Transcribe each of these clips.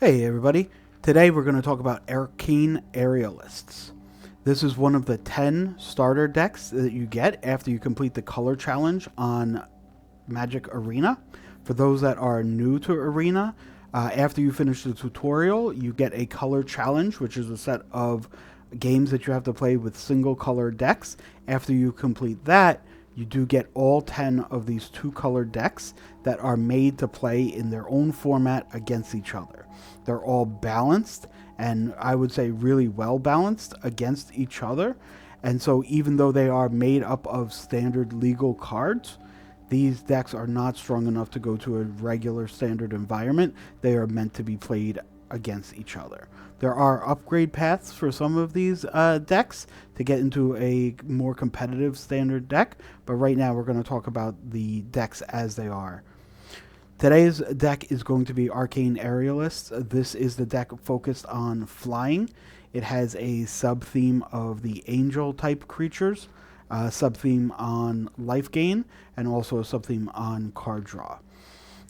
Hey everybody, today we're going to talk about Arcane Aerialists. This is one of the 10 starter decks that you get after you complete the color challenge on Magic Arena. For those that are new to Arena, after you finish the tutorial, you get a color challenge, which is a set of games that you have to play with single color decks. After you complete that, you do get all 10 of these two-color decks that are made to play in their own format against each other. They're all balanced, and I would say really well balanced against each other. And so even though they are made up of standard legal cards, these decks are not strong enough to go to a regular standard environment. They are meant to be played against each other. There are upgrade paths for some of these decks to get into a more competitive standard deck, but right now we're going to talk about the decks as they are. Today's deck is going to be Arcane Aerialists. This is the deck focused on flying. It has a sub-theme of the angel type creatures, a sub-theme on life gain, and also a sub-theme on card draw.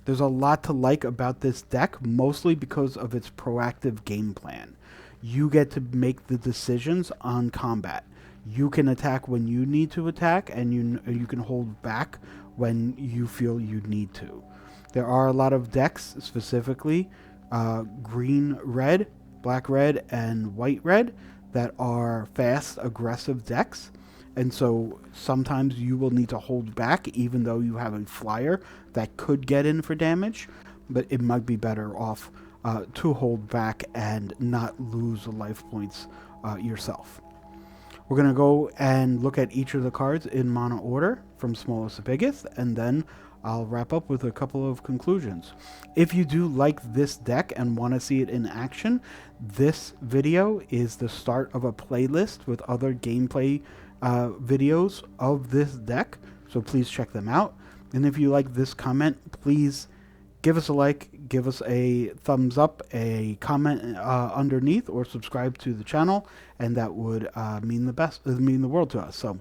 There's a lot to like about this deck, mostly because of its proactive game plan. You get to make the decisions on combat. You can attack when you need to attack, and you can hold back when you feel you need to. There are a lot of decks, specifically green-red, black-red, and white-red, that are fast, aggressive decks. And so sometimes you will need to hold back even though you have a flyer that could get in for damage, but it might be better off to hold back and not lose the life points yourself. We're going to go and look at each of the cards in mono order from smallest to biggest, and then I'll wrap up with a couple of conclusions. If you do like this deck and want to see it in action, this video is the start of a playlist with other gameplay videos of this deck, so please check them out. And if you like this comment, please give us a like, give us a thumbs up, a comment underneath, or subscribe to the channel, and that would mean the world to us. So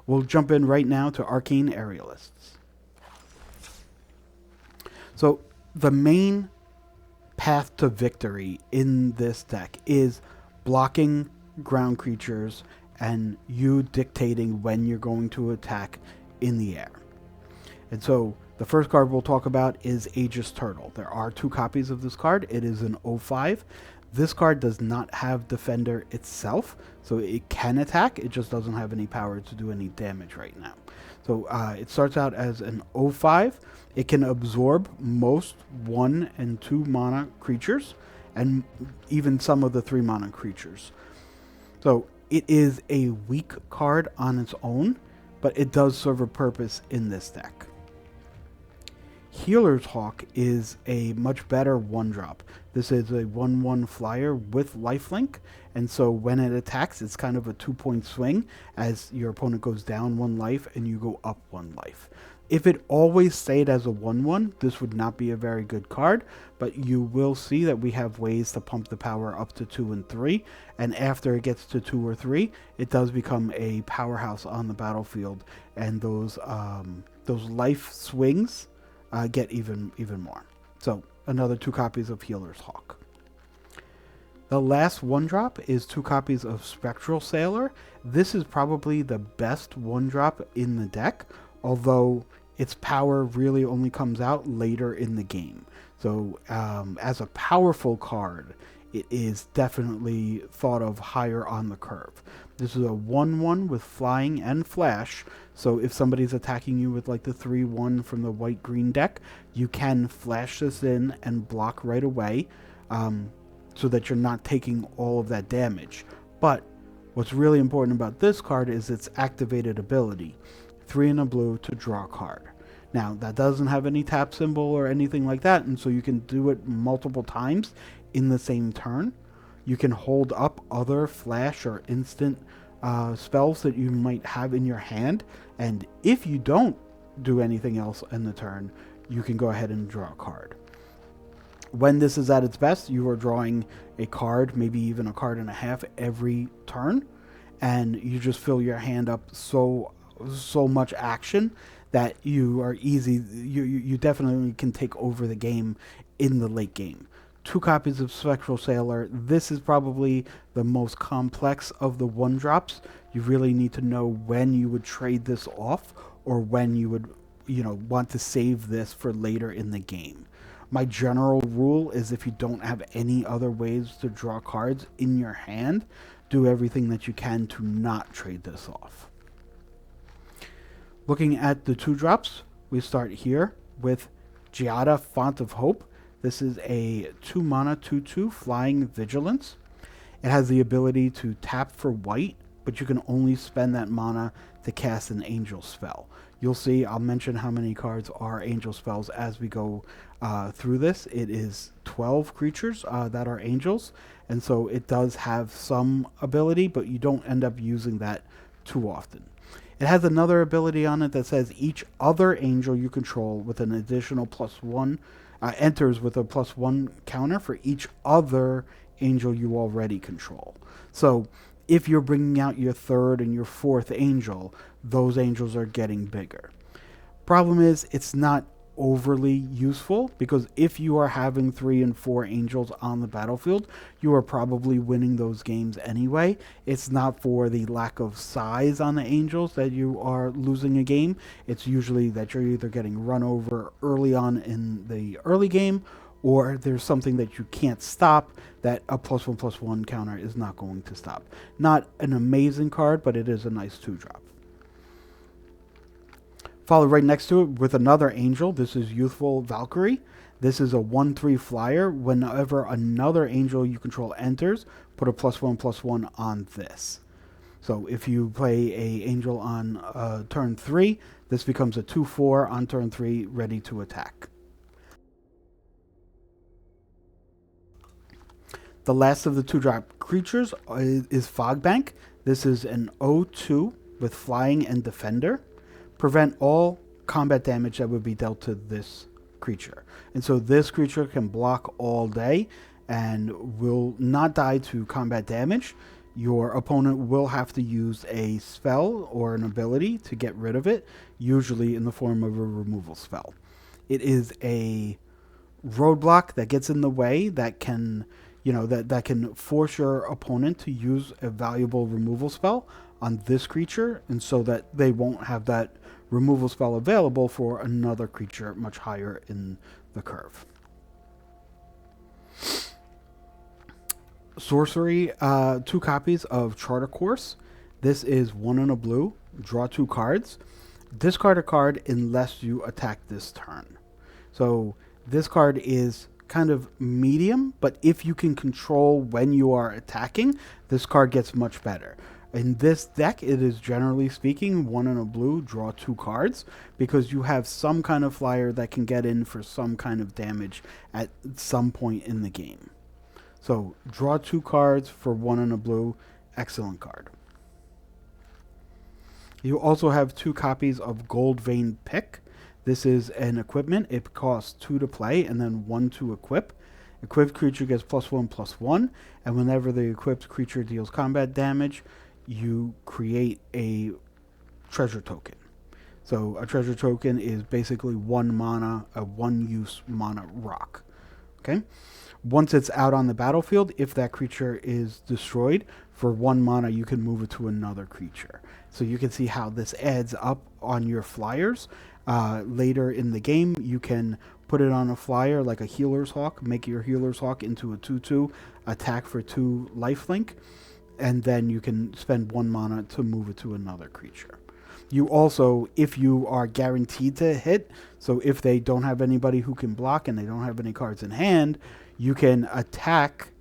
we'll jump in right now to Arcane Aerialists. So the main path to victory in this deck is blocking ground creatures and you dictating when you're going to attack in the air. And so the first card we'll talk about is Aegis Turtle. There are two copies of this card. It is an 05. This card does not have Defender itself, so it can attack. It just doesn't have any power to do any damage right now. So it starts out as an 05. It can absorb most 1 and 2 mana creatures, and even some of the 3 mana creatures. So it is a weak card on its own, but it does serve a purpose in this deck. Healer's Hawk is a much better 1-drop. This is a 1/1 flyer with lifelink, and so when it attacks, it's kind of a 2-point swing as your opponent goes down 1 life and you go up 1 life. If it always stayed as a 1/1, this would not be a very good card, but you will see that we have ways to pump the power up to 2 and 3, and after it gets to 2 or 3, it does become a powerhouse on the battlefield, and those life swings get even more. So another 2 copies of Healer's Hawk. The last 1-drop is 2 copies of Spectral Sailor. This is probably the best 1-drop in the deck, although its power really only comes out later in the game. So as a powerful card, it is definitely thought of higher on the curve. This is a 1/1 with flying and flash, so if somebody's attacking you with like the 3/1 from the white-green deck, you can flash this in and block right away, so that you're not taking all of that damage. But what's really important about this card is its activated ability. 3 and a blue to draw a card. Now, that doesn't have any tap symbol or anything like that, and so you can do it multiple times in the same turn. You can hold up other flash or instant spells that you might have in your hand, and if you don't do anything else in the turn, you can go ahead and draw a card. When this is at its best, you are drawing a card, maybe even a card and a half every turn, and you just fill your hand up so much action that you are easy. You definitely can take over the game in the late game. 2 copies of Spectral Sailor. This is probably the most complex of the 1-drops. You really need to know when you would trade this off or when you would, want to save this for later in the game. My general rule is if you don't have any other ways to draw cards in your hand, do everything that you can to not trade this off. Looking at the 2-drops, we start here with Giada, Font of Hope. This is a 2-mana 2/2 flying vigilance. It has the ability to tap for white, but you can only spend that mana to cast an angel spell. You'll see, I'll mention how many cards are angel spells as we go through this. It is 12 creatures that are angels, and so it does have some ability, but you don't end up using that too often. It has another ability on it that says each other angel you control with an additional +1 enters with a +1 counter for each other angel you already control. So if you're bringing out your 3rd and your 4th angel, those angels are getting bigger. Problem is, it's not overly useful, because if you are having 3 and 4 angels on the battlefield, you are probably winning those games anyway. It's not for the lack of size on the angels that you are losing a game. It's usually that you're either getting run over early on in the early game, or there's something that you can't stop that a +1/+1 counter is not going to stop. Not an amazing card, but it is a nice 2-drop. Followed right next to it with another angel. This is Youthful Valkyrie. This is a 1/3 flyer. Whenever another angel you control enters, put a +1/+1 on this. So if you play a angel on turn 3, this becomes a 2/4 on turn 3, ready to attack. The last of the 2-drop creatures is Fogbank. This is an 0/2 with flying and defender. Prevent all combat damage that would be dealt to this creature. And so this creature can block all day and will not die to combat damage. Your opponent will have to use a spell or an ability to get rid of it, usually in the form of a removal spell. It is a roadblock that gets in the way that can, that can force your opponent to use a valuable removal spell on this creature, and so that they won't have that removal spell available for another creature much higher in the curve. Sorcery, 2 copies of Charter Course. This is 1 and a blue, draw 2 cards. Discard a card unless you attack this turn. So this card is kind of medium, but if you can control when you are attacking, this card gets much better. In this deck, it is generally speaking 1 and a blue, draw 2 cards, because you have some kind of flyer that can get in for some kind of damage at some point in the game. So draw 2 cards for 1 and a blue, excellent card. You also have 2 copies of Gold Vein Pick. This is an equipment. It costs 2 to play and then 1 to equip. Equipped creature gets +1/+1, and whenever the equipped creature deals combat damage, you create a treasure token. So a treasure token is basically 1 mana, a 1-use mana rock. Okay? Once it's out on the battlefield, if that creature is destroyed, for 1 mana you can move it to another creature. So you can see how this adds up on your flyers. Later in the game, you can put it on a flyer like a Healer's Hawk, make your Healer's Hawk into a 2/2, attack for 2 lifelink, and then you can spend 1 mana to move it to another creature. You also, if you are guaranteed to hit, so if they don't have anybody who can block and they don't have any cards in hand, you can attack,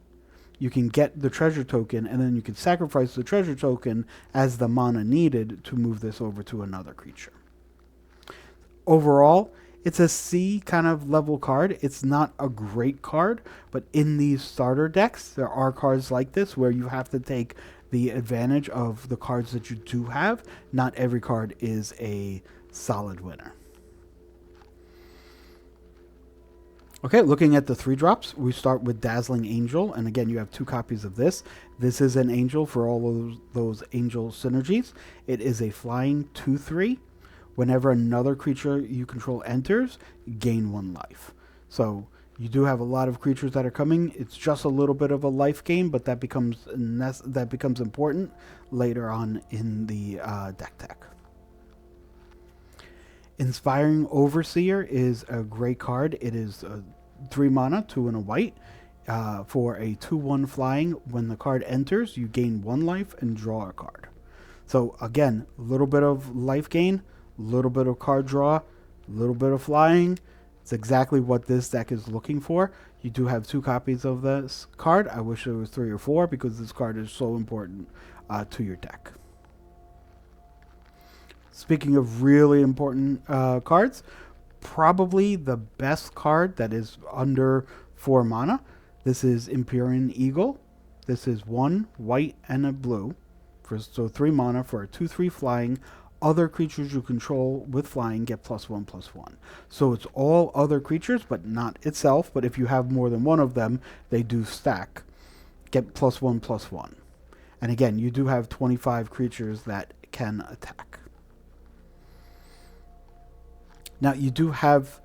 you can get the treasure token, and then you can sacrifice the treasure token as the mana needed to move this over to another creature. Overall, it's a C kind of level card. It's not a great card, but in these starter decks, there are cards like this where you have to take the advantage of the cards that you do have. Not every card is a solid winner. Okay, looking at the 3-drops, we start with Dazzling Angel, and again, you have 2 copies of this. This is an angel for all of those angel synergies. It is a flying 2/3. Whenever another creature you control enters, gain 1 life. So You do have a lot of creatures that are coming. It's just a little bit of a life gain, but that becomes important later on in the deck tech. Inspiring Overseer is a great card. It is 3 mana, 2 and a white. For a 2/1 flying, when the card enters, you gain 1 life and draw a card. So again, a little bit of life gain, a little bit of card draw, a little bit of flying. It's exactly what this deck is looking for. You do have 2 copies of this card. I wish there was 3 or 4 because this card is so important to your deck. Speaking of really important cards, probably the best card that is under 4 mana. This is Empyrean Eagle. This is 1 white and a blue. So 3 mana for a 2/3 flying. Other creatures you control with flying get +1/+1. So it's all other creatures, but not itself. But if you have more than one of them, they do stack. Get +1/+1. And again, you do have 25 creatures that can attack. Now you do have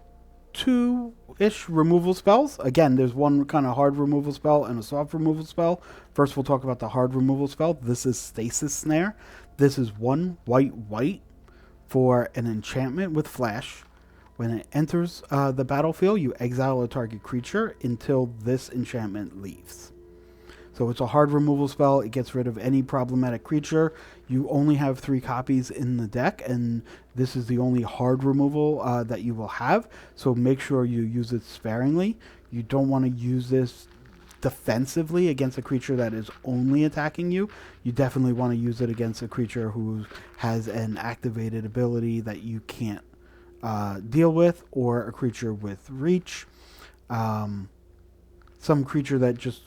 2-ish removal spells. Again, there's one kind of hard removal spell and a soft removal spell. First, we'll talk about the hard removal spell. This is Stasis Snare. This is 1 white for an enchantment with flash. When it enters the battlefield, you exile a target creature until this enchantment leaves. So it's a hard removal spell. It gets rid of any problematic creature. You only have 3 copies in the deck, and this is the only hard removal that you will have. So make sure you use it sparingly. You don't want to use this defensively against a creature that is only attacking you. You definitely want to use it against a creature who has an activated ability that you can't deal with, or a creature with reach. Some creature that just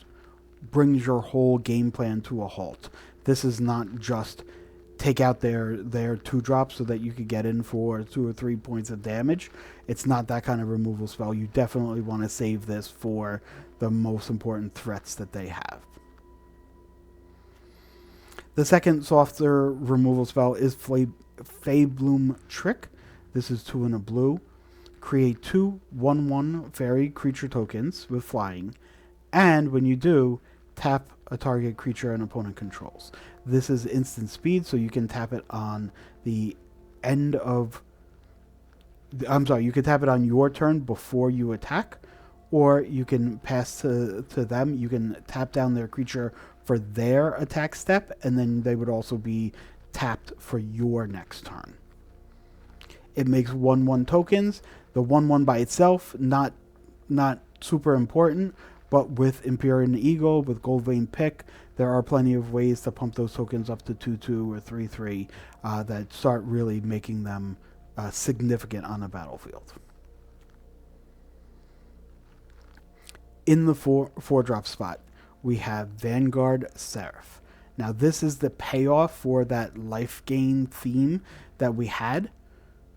brings your whole game plan to a halt. This is not just take out their 2-drops so that you could get in for 2 or 3 points of damage. It's not that kind of removal spell. You definitely want to save this for the most important threats that they have. The second softer removal spell is Faebloom Trick. This is 2 and a blue. Create 2 1/1 fairy creature tokens with flying, and when you do, tap a target creature an opponent controls. This is instant speed, so you can tap it on the end of... you can tap it on your turn before you attack, or you can pass to them. You can tap down their creature for their attack step, and then they would also be tapped for your next turn. It makes 1/1 tokens. The 1/1 by itself, not super important, but with Empyrean Eagle, with Goldvein Pick, there are plenty of ways to pump those tokens up to 2/2 or 3/3 that start really making them significant on the battlefield. In the 4-drop spot, we have Vanguard Seraph. Now this is the payoff for that life gain theme that we had.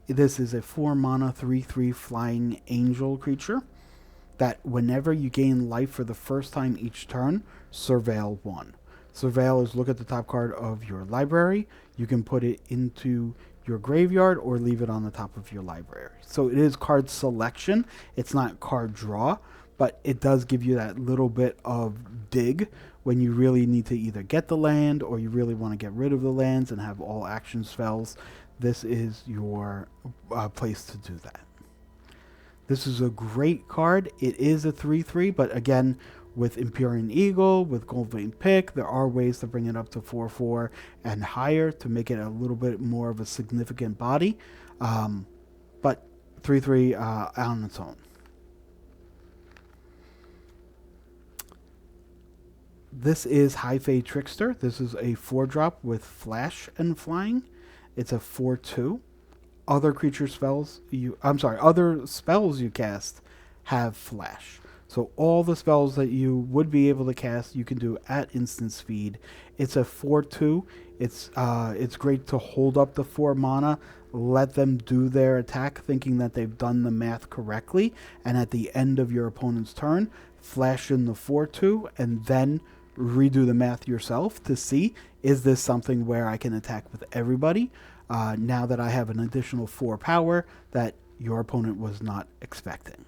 This is a 4 mana 3/3 flying angel creature that whenever you gain life for the first time each turn, surveil 1. Surveil is look at the top card of your library. You can put it into your graveyard or leave it on the top of your library. So it is card selection. It's not card draw, but it does give you that little bit of dig when you really need to either get the land or you really want to get rid of the lands and have all action spells. This is your place to do that. This is a great card. It is a 3/3, but again, with Empyrean Eagle, with Goldvein Pick, there are ways to bring it up to 4/4 and higher to make it a little bit more of a significant body. But 3/3 on its own. This is High Fae Trickster. This is a 4-drop with flash and flying. It's a 4/2. Other spells you cast have flash. So all the spells that you would be able to cast, you can do at instant speed. It's a 4/2. It's great to hold up the 4 mana, let them do their attack, thinking that they've done the math correctly, and at the end of your opponent's turn, flash in the 4/2, and then redo the math yourself to see, is this something where I can attack with everybody? Now that I have an additional 4 power that your opponent was not expecting.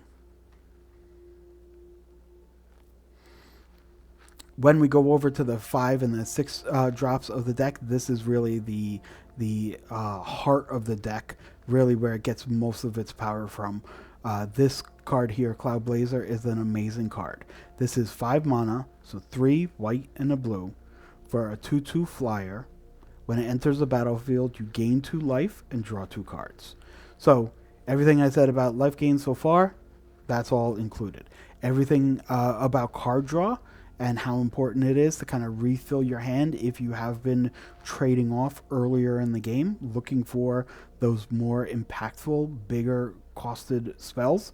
When we go over to the 5 and the 6 drops of the deck, this is really the heart of the deck, really where it gets most of its power from. This card here, Cloud Blazer, is an amazing card. This is 5 mana, so 3 white and a blue, for a 2/2 flyer. When it enters the battlefield, you gain 2 life and draw 2 cards. So everything I said about life gain so far, that's all included. Everything about card draw and how important it is to kind of refill your hand if you have been trading off earlier in the game, looking for those more impactful, bigger costed spells.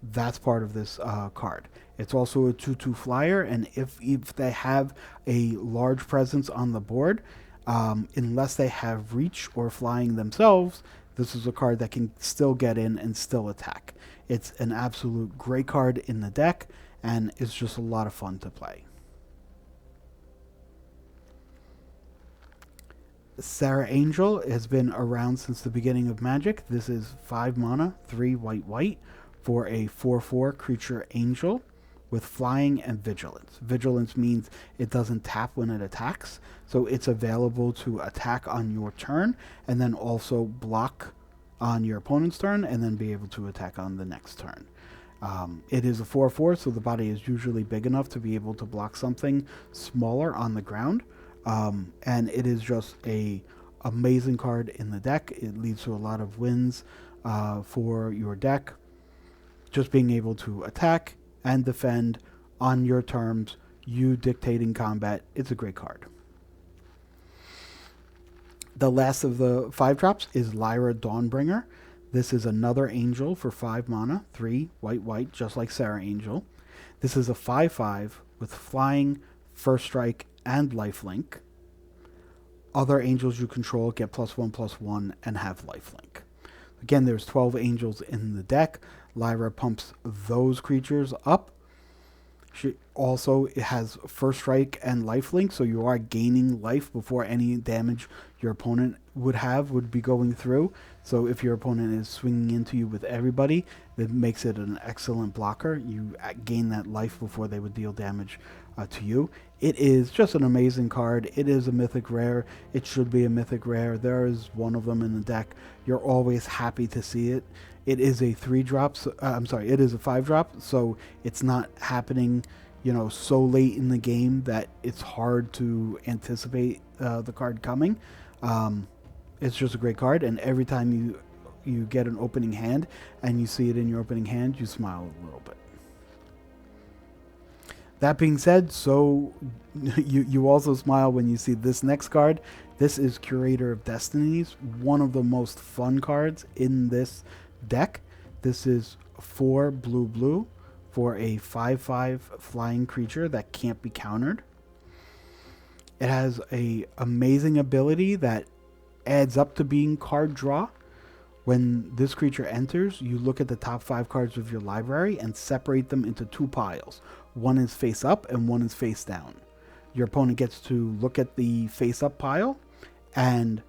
That's part of this card. It's also a 2/2 flyer, and if they have a large presence on the board, unless they have reach or flying themselves, this is a card that can still get in and still attack. It's an absolute great card in the deck, and it's just a lot of fun to play. Sarah Angel has been around since the beginning of Magic. This is 5 mana, 3 white, for a 4/4 creature angel with flying and vigilance. Vigilance means it doesn't tap when it attacks, so it's available to attack on your turn and then also block on your opponent's turn and then be able to attack on the next turn. It is a 4/4, so the body is usually big enough to be able to block something smaller on the ground. And it is just a amazing card in the deck. It leads to a lot of wins for your deck. Just being able to attack and defend on your terms, you dictating combat. It's a great card. The last of the 5 drops is Lyra Dawnbringer. This is another angel for 5 mana, 3 white, just like Sarah Angel. This is a 5/5 with flying, first strike, and lifelink. Other angels you control get +1/+1 and have lifelink. Again, there's 12 angels in the deck. Lyra pumps those creatures up. She also has first strike and lifelink, so you are gaining life before any damage your opponent would be going through. So if your opponent is swinging into you with everybody, that makes it an excellent blocker. You gain that life before they would deal damage to you. It is just an amazing card. It is a mythic rare. It should be a mythic rare. There is one of them in the deck. You're always happy to see it. It is a 3-drop. It is a 5-drop. So it's not happening, so late in the game that it's hard to anticipate the card coming. It's just a great card, and every time you get an opening hand and you see it in your opening hand, you smile a little bit. That being said, so you also smile when you see this next card. This is Curator of Destinies, one of the most fun cards in this deck. This is 4 blue for a 5/5 flying creature that can't be countered. It has a amazing ability that adds up to being card draw. When this creature enters, you look at the top 5 cards of your library and separate them into 2 piles. One is face up and one is face down. Your opponent gets to look at the face up pile and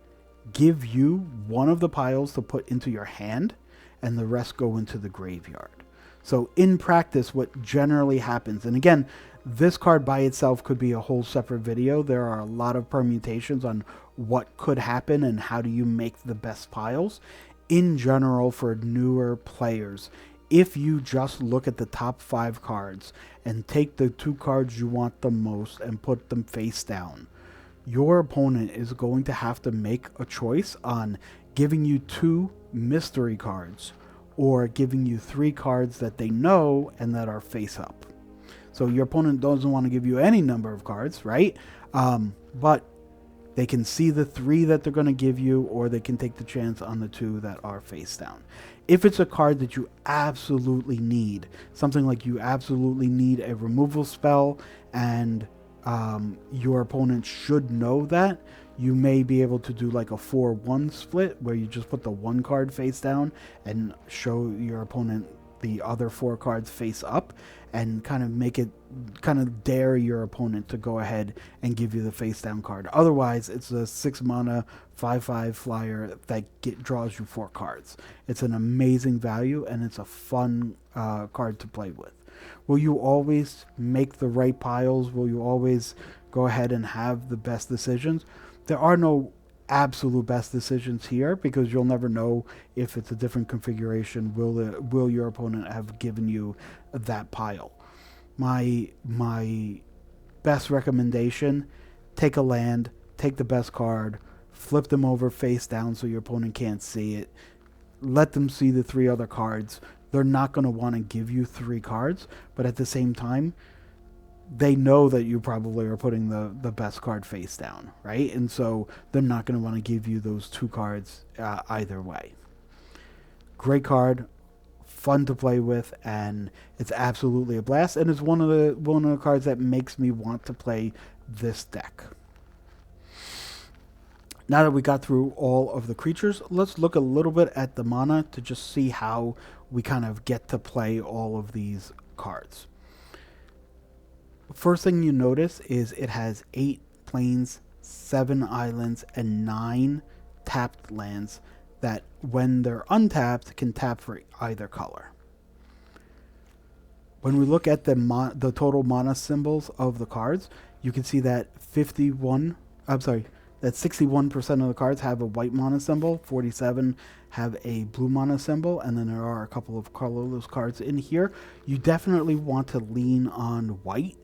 give you one of the piles to put into your hand, and the rest go into the graveyard. So in practice, what generally happens, and again, this card by itself could be a whole separate video. There are a lot of permutations on what could happen and how do you make the best piles. In general, for newer players, if you just look at the top 5 cards and take the 2 cards you want the most and put them face down, your opponent is going to have to make a choice on giving you 2 mystery cards or giving you 3 cards that they know and that are face up. So your opponent doesn't want to give you any number of cards, right? But they can see the 3 that they're going to give you, or they can take the chance on the 2 that are face down. If it's a card that you absolutely need, something like you absolutely need a removal spell and your opponent should know that, you may be able to do like a 4-1 split where you just put the 1 card face down and show your opponent the other 4 cards face up, and kind of dare your opponent to go ahead and give you the face down card. Otherwise, it's a 6 mana 5/5 flyer that draws you 4 cards. It's an amazing value, and it's a fun card to play with. Will you always make the right piles? Will you always go ahead and have the best decisions? There are no absolute best decisions here because you'll never know if it's a different configuration. Will your opponent have given you that pile? My best recommendation: take a land, take the best card, flip them over face down so your opponent can't see it. Let them see the 3 other cards. They're not going to want to give you 3 cards, but at the same time, they know that you probably are putting the best card face down, right? And so they're not going to want to give you those 2 cards either way. Great card, fun to play with, and it's absolutely a blast. And it's one of the cards that makes me want to play this deck. Now that we got through all of the creatures, let's look a little bit at the mana to just see how we kind of get to play all of these cards. First thing you notice is it has 8 plains, 7 islands, and 9 tapped lands that, when they're untapped, can tap for either color. When we look at the total mana symbols of the cards, you can see that 61% of the cards have a white mana symbol, 47 have a blue mana symbol, and then there are a couple of colorless cards in here. You definitely want to lean on white.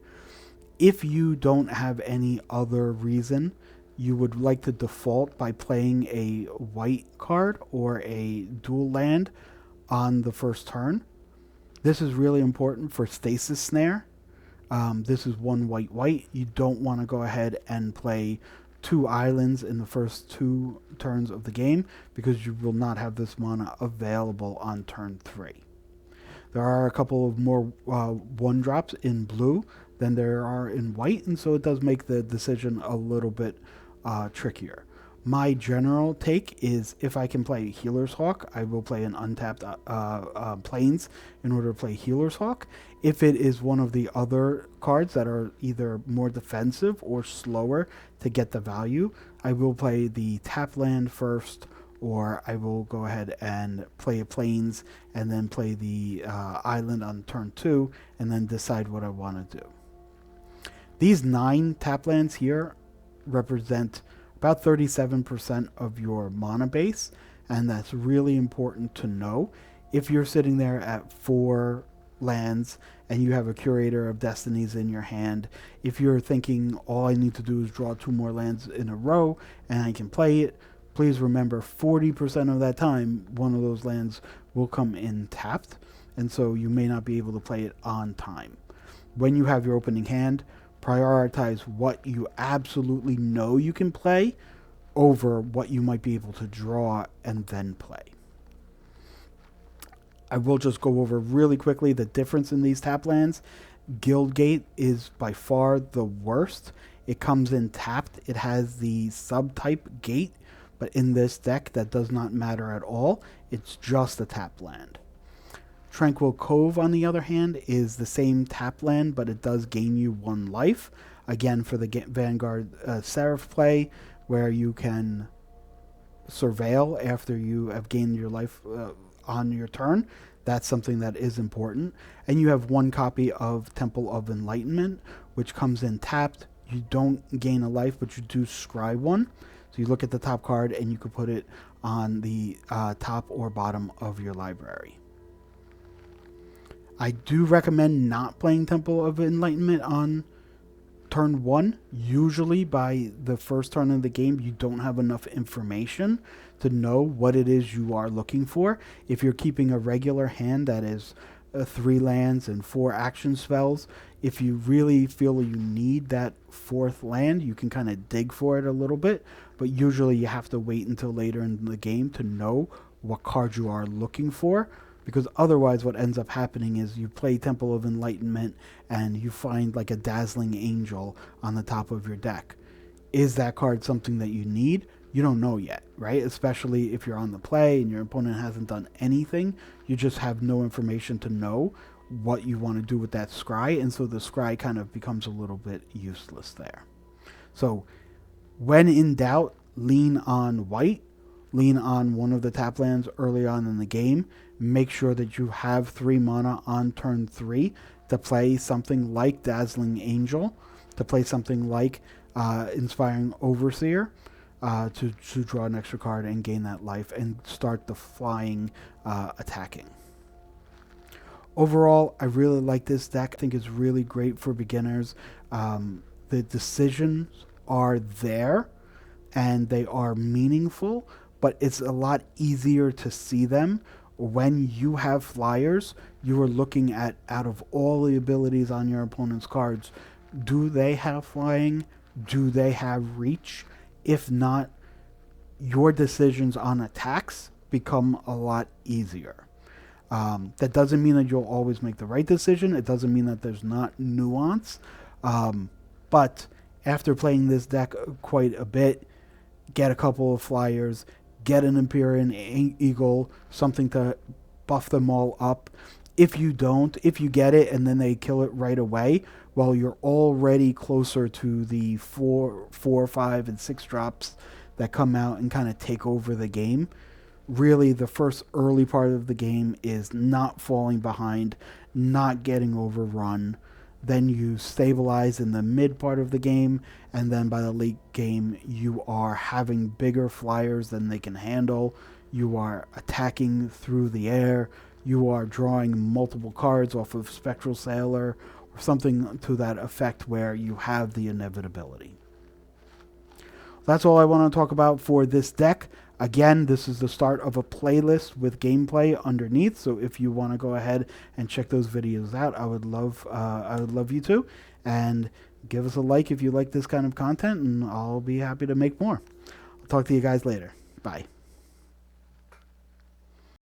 If you don't have any other reason, you would like to default by playing a white card or a dual land on the first turn. This is really important for Stasis Snare. This is 1 white. You don't want to go ahead and play 2 islands in the first 2 turns of the game because you will not have this mana available on turn 3. There are a couple of more 1-drops in blue than there are in white, and so it does make the decision a little bit trickier. My general take is if I can play Healer's Hawk, I will play an untapped plains in order to play Healer's Hawk. If it is one of the other cards that are either more defensive or slower to get the value, I will play the tap land first, or I will go ahead and play a plains and then play the island on turn 2 and then decide what I want to do. These 9 tap lands here represent about 37% of your mana base, and that's really important to know. If you're sitting there at 4 lands and you have a Curator of Destinies in your hand, if you're thinking all I need to do is draw 2 more lands in a row and I can play it, please remember 40% of that time one of those lands will come in tapped, and so you may not be able to play it on time. When you have your opening hand, prioritize what you absolutely know you can play over what you might be able to draw and then play. I will just go over really quickly the difference in these tap lands. Guildgate is by far the worst. It comes in tapped. It has the subtype gate, but in this deck that does not matter at all. It's just a tap land. Tranquil Cove, on the other hand, is the same tap land, but it does gain you 1 life. Again, for the Vanguard Seraph play, where you can surveil after you have gained your life on your turn. That's something that is important. And you have 1 copy of Temple of Enlightenment, which comes in tapped. You don't gain a life, but you do scry 1. So you look at the top card and you can put it on the top or bottom of your library. I do recommend not playing Temple of Enlightenment on turn 1. Usually by the first turn of the game, you don't have enough information to know what it is you are looking for. If you're keeping a regular hand that is 3 lands and 4 action spells, if you really feel you need that 4th land, you can kind of dig for it a little bit, but usually you have to wait until later in the game to know what card you are looking for. Because otherwise what ends up happening is you play Temple of Enlightenment and you find like a Dazzling Angel on the top of your deck. Is that card something that you need? You don't know yet, right? Especially if you're on the play and your opponent hasn't done anything. You just have no information to know what you want to do with that scry, and so the scry kind of becomes a little bit useless there. So when in doubt, lean on white. Lean on one of the tap lands early on in the game. Make sure that you have 3 mana on turn 3. to play something like Dazzling Angel, to play something like Inspiring Overseer, to draw an extra card and gain that life and start the flying attacking. Overall, I really like this deck. I think it's really great for beginners. The decisions are there and they are meaningful, but it's a lot easier to see them. When you have flyers, you are looking at, out of all the abilities on your opponent's cards, do they have flying? Do they have reach? If not, your decisions on attacks become a lot easier. That doesn't mean that you'll always make the right decision. It doesn't mean that there's not nuance. But after playing this deck quite a bit, get a couple of flyers, get an Empyrean Eagle, something to buff them all up. If you don't, if you get it and then they kill it right away, well, you're already closer to the 4, 5, and 6 drops that come out and kind of take over the game. Really, the first early part of the game is not falling behind, not getting overrun. Then you stabilize in the mid part of the game, and then by the late game, you are having bigger flyers than they can handle. You are attacking through the air. You are drawing multiple cards off of Spectral Sailor, or something to that effect where you have the inevitability. That's all I want to talk about for this deck. Again, this is the start of a playlist with gameplay underneath, so if you want to go ahead and check those videos out, I would love you to. And give us a like if you like this kind of content, and I'll be happy to make more. I'll talk to you guys later. Bye.